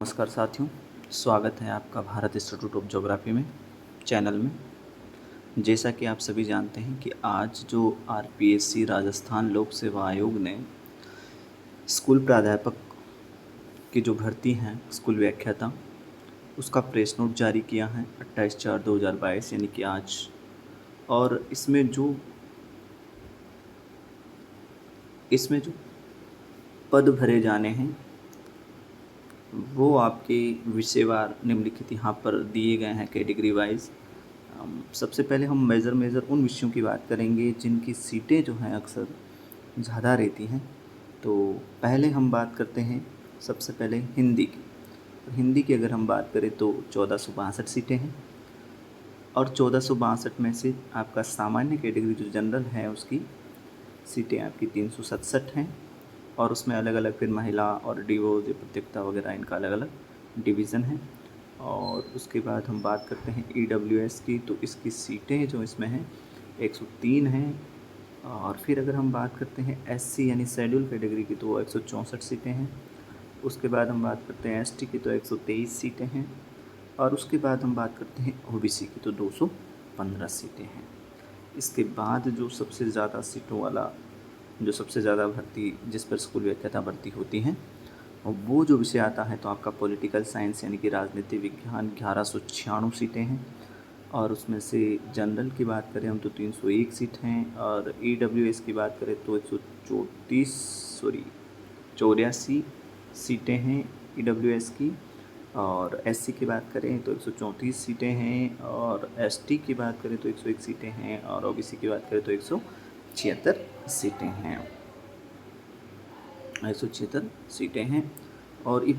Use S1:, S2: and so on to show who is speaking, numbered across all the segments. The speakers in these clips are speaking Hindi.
S1: नमस्कार साथियों, स्वागत है आपका भारत इंस्टीट्यूट ऑफ ज्योग्राफी में चैनल में। जैसा कि आप सभी जानते हैं कि आज जो आरपीएससी राजस्थान लोक सेवा आयोग ने स्कूल प्राध्यापक की जो भर्ती हैं स्कूल व्याख्याता उसका प्रेस नोट जारी किया है 28/4/2022 यानी कि आज। और इसमें जो पद भरे जाने हैं वो आपके विषयवार निम्नलिखित यहाँ पर दिए गए हैं कैटेगरी वाइज। सबसे पहले हम मेजर उन विषयों की बात करेंगे जिनकी सीटें जो हैं अक्सर ज़्यादा रहती हैं। तो पहले हम बात करते हैं सबसे पहले हिंदी की। हिंदी की अगर हम बात करें तो 1462 सीटें हैं और 1462 में से आपका सामान्य कैटेगरी जो जनरल है उसकी सीटें आपकी 367 हैं और उसमें अलग अलग फिर महिला और डिवोर्स प्रतियोगिता वगैरह इनका अलग अलग डिवीज़न है। और उसके बाद हम बात करते हैं ईडब्ल्यूएस की, तो इसकी सीटें जो इसमें हैं 103 हैं। और फिर अगर हम बात करते हैं एससी यानी शेड्यूल कैटेगरी की तो वो 164 सीटें हैं। उसके बाद हम बात करते हैं एसटी की तो 123 सीटें हैं। और उसके बाद हम बात करते हैं ओबीसी की तो 215 सीटें हैं। इसके बाद जो सबसे ज़्यादा सीटों वाला जो सबसे ज़्यादा भर्ती जिस पर स्कूल व्याख्याता भर्ती होती हैं और वो जो विषय आता है तो आपका पॉलिटिकल साइंस यानी कि राजनीति विज्ञान 1196 सीटें हैं। और उसमें से जनरल की बात करें हम तो 301 सीट हैं और ईडब्ल्यूएस की बात करें तो 84 सीटें हैं ईडब्ल्यूएस की। और एससी की बात करें तो 134 सीटें हैं और एसटी की बात करें तो 101 सीटें हैं और ओबीसी की बात करें तो 176 सीटें हैं 176 सीटें हैं। और ये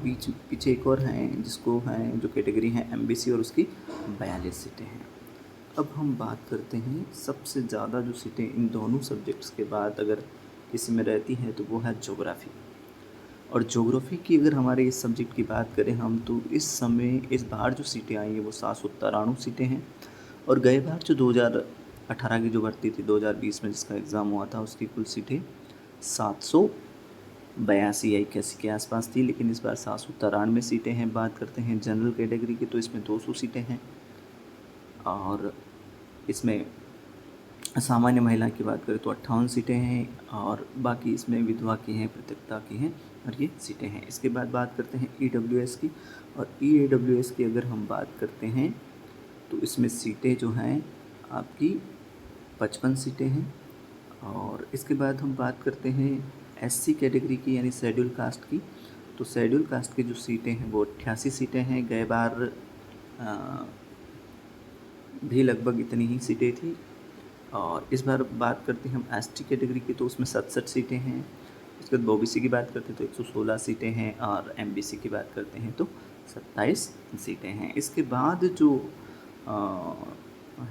S1: पीछे एक और हैं जिसको हैं जो कैटेगरी हैं एमबीसी और उसकी 42 सीटें हैं। अब हम बात करते हैं सबसे ज़्यादा जो सीटें इन दोनों सब्जेक्ट्स के बाद अगर किसी में रहती हैं तो वो है ज्योग्राफी। और ज्योग्राफी की अगर हमारे इस सब्जेक्ट की बात करें हम तो इस बार जो सीटें आई हैं वो 793 सीटें हैं। और गए बार जो 2018 की जो भर्ती थी 2020 में जिसका एग्ज़ाम हुआ था उसकी कुल सीटें 782 या 81 के आसपास थी, लेकिन इस बार 793 सीटें हैं। बात करते हैं जनरल कैटेगरी की तो इसमें 200 सीटें हैं और इसमें सामान्य महिला की बात करें तो 58 सीटें हैं और बाकी इसमें विधवा की हैं प्रतियोगिता की हैं और ये सीटें हैं। इसके बाद बात करते हैं ईडब्ल्यूएस की। और ईडब्ल्यूएस की अगर हम बात करते हैं तो इसमें सीटें जो हैं आपकी 55 सीटें हैं। और इसके बाद हम बात करते हैं एससी कैटेगरी की यानी शेड्यूल कास्ट की। तो शेड्यूल कास्ट की जो सीटें हैं वो 88 सीटें हैं। गए बार भी लगभग इतनी ही सीटें थी। और इस बार बात करते हैं हम एसटी कैटेगरी की तो उसमें 67 सीटें हैं। उसके बाद ओबीसी की बात करते हैं तो 116 सीटें हैं और एमबीसी की बात करते हैं तो 27 सीटें हैं। इसके बाद जो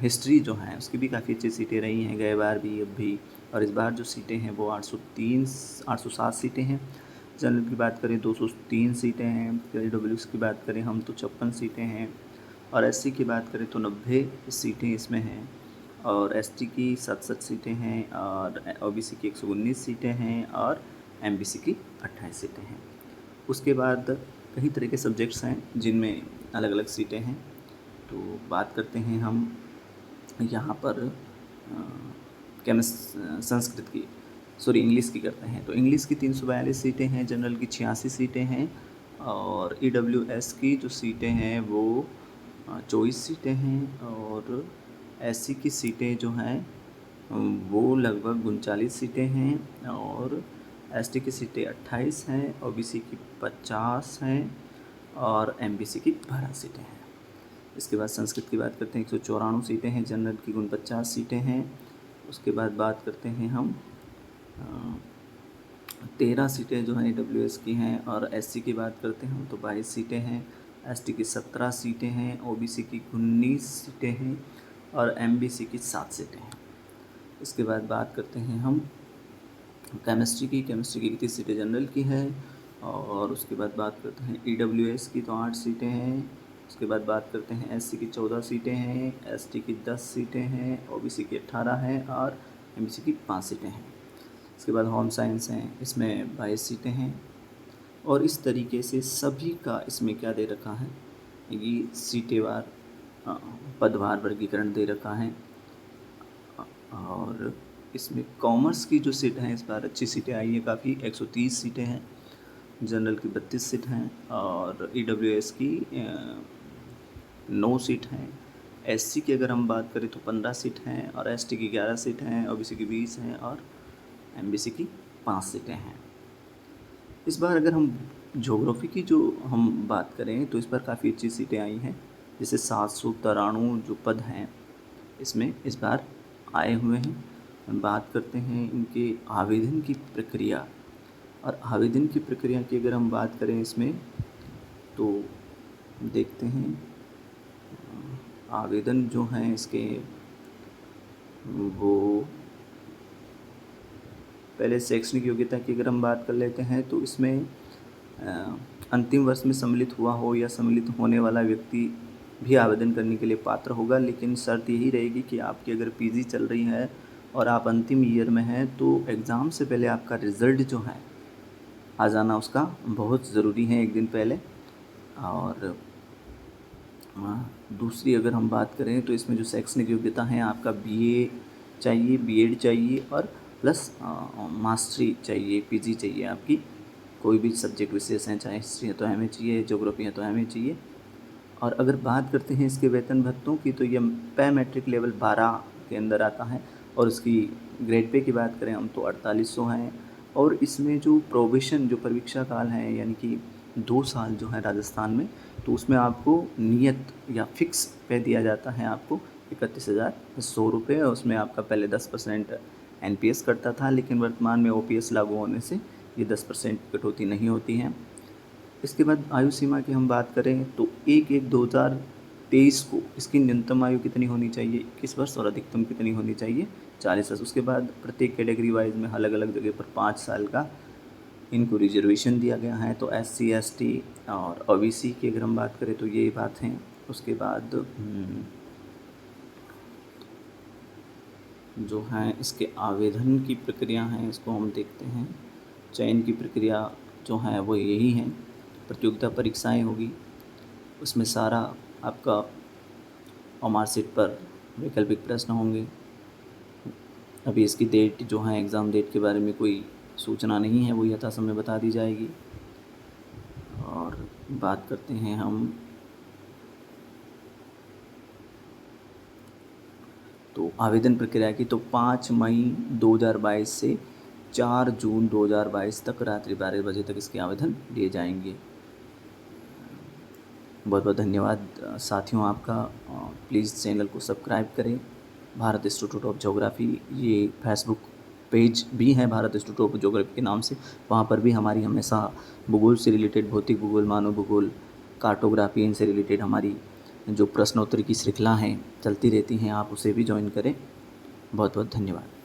S1: हिस्ट्री जो है उसकी भी काफ़ी अच्छी सीटें रही हैं गए बार भी अब भी। और इस बार जो सीटें हैं वो 807 सीटें हैं। जनरल की बात करें 203 सीटें हैं। ईडब्ल्यूएस की बात करें हम तो 56 सीटें हैं। और एससी की बात करें तो 90 सीटें इसमें हैं। और एसटी की 67 सीटें हैं और ओबीसी की 119 सीटें हैं और एमबीसी की 28 सीटें हैं। उसके बाद कई तरह के सब्जेक्ट्स हैं जिनमें अलग अलग सीटें हैं। तो बात करते हैं हम यहाँ पर संस्कृत की इंग्लिश की करते हैं। तो इंग्लिश की 342 सीटें हैं, जनरल की 86 सीटें हैं और ईडब्ल्यूएस की जो सीटें हैं वो 24 सीटें हैं। और एससी की सीटें जो हैं वो लगभग 39 सीटें हैं और एसटी की सीटें 28 हैं, ओबीसी की 50 हैं और एमबीसी की 12 सीटें हैं। इसके बाद संस्कृत की बात करते हैं 194 सीटें हैं, जनरल की 49 सीटें हैं। उसके बाद बात करते हैं हम 13 सीटें जो हैं ईडब्ल्यूएस की हैं और एससी की बात करते हैं हम तो 22 सीटें हैं। एसटी की 17 सीटें हैं, ओबीसी की 19 सीटें हैं और एमबीसी की 7 सीटें हैं। इसके बाद बात करते हैं हम केमिस्ट्री की 30 सीटें जनरल की है। और उसके बाद बात करते हैं ईडब्ल्यूएस की तो 8 सीटें हैं। उसके बाद बात करते हैं एससी की 14 सीटें हैं, एसटी की 10 सीटें हैं, ओबीसी की 18 हैं और एमबीसी की 5 सीटें हैं। इसके बाद होम साइंस हैं, इसमें 22 सीटें हैं। और इस तरीके से सभी का इसमें क्या दे रखा है, ये सीटेवार पदवार वर्गीकरण दे रखा है। और इसमें कॉमर्स की जो सीट हैं इस बार अच्छी सीटें आई हैं काफ़ी, 130 सीटें हैं, जनरल की 32 सीट हैं और EWS की 9 सीट हैं। SC की अगर हम बात करें तो 15 सीट हैं और ST की 11 सीट हैं, OBC की 20 हैं और MBC की 5 सीटें हैं। इस बार अगर हम ज्योग्राफी की जो हम बात करें तो इस बार काफ़ी अच्छी सीटें आई हैं, जैसे 793 जो पद हैं इसमें इस बार आए हुए हैं। हम बात करते हैं इनके आवेदन की प्रक्रिया, और आवेदन की प्रक्रिया की अगर हम बात करें इसमें तो देखते हैं आवेदन जो हैं इसके वो पहले शैक्षणिक योग्यता की अगर हम बात कर लेते हैं तो इसमें अंतिम वर्ष में सम्मिलित हुआ हो या सम्मिलित होने वाला व्यक्ति भी आवेदन करने के लिए पात्र होगा, लेकिन शर्त यही रहेगी कि आपकी अगर PG चल रही है और आप अंतिम ईयर में हैं तो एग्ज़ाम से पहले आपका रिज़ल्ट जो है आ जाना उसका बहुत ज़रूरी है, एक दिन पहले। और दूसरी अगर हम बात करें तो इसमें जो शैक्षणिक योग्यता है आपका BA चाहिए, B.Ed चाहिए और प्लस मास्टरी चाहिए, PG चाहिए आपकी, कोई भी सब्जेक्ट विशेष हैं, चाहे हिस्ट्री है तो MA चाहिए, ज्योग्राफी है तो MA चाहिए। और अगर बात करते हैं इसके वेतन भत्तों की तो ये पे मैट्रिक लेवल 12 के अंदर आता है, और उसकी ग्रेड पे की बात करें हम तो 4800 हैं। और इसमें जो प्रोबेशन जो परीक्षा काल है यानी कि 2 साल जो है राजस्थान में, तो उसमें आपको नियत या फिक्स पे दिया जाता है आपको 31,100 रुपये। उसमें आपका पहले 10% NPS कटता था, लेकिन वर्तमान में OPS लागू होने से ये 10% कटौती नहीं होती है। इसके बाद आयु सीमा की हम बात करें तो 1/1/2023 को इसकी न्यूनतम आयु कितनी होनी चाहिए, 21 वर्ष, और अधिकतम कितनी होनी चाहिए, 40 वर्ष। उसके बाद प्रत्येक कैटेगरी वाइज में अलग अलग जगह पर 5 साल का इनको रिजर्वेशन दिया गया है। तो SC ST और OBC की अगर हम बात करें तो ये बात है। उसके बाद जो है इसके आवेदन की प्रक्रिया है इसको हम देखते हैं। चयन की प्रक्रिया जो है वो यही है, प्रतियोगिता परीक्षाएं होगी, उसमें सारा आपका मार्कशीट पर वैकल्पिक प्रश्न होंगे। अभी इसकी डेट जो है एग्ज़ाम डेट के बारे में कोई सूचना नहीं है, वो यथासमय बता दी जाएगी। और बात करते हैं हम तो आवेदन प्रक्रिया की, तो 5 मई 2022 से 4 जून 2022 तक रात्रि 12 बजे तक इसके आवेदन लिए जाएंगे। बहुत बहुत धन्यवाद साथियों आपका। प्लीज़ चैनल को सब्सक्राइब करें। भारत इंस्टीट्यूट ऑफ ज्योग्राफी ये फेसबुक पेज भी है भारत इंस्टीट्यूट ऑफ ज्योग्राफी के नाम से, वहाँ पर भी हमारी हमेशा भूगोल से रिलेटेड, भौतिक भूगोल, मानव भूगोल, कार्टोग्राफी, इनसे रिलेटेड हमारी जो प्रश्नोत्तरी की श्रृंखला हैं चलती रहती हैं, आप उसे भी ज्वाइन करें। बहुत बहुत धन्यवाद।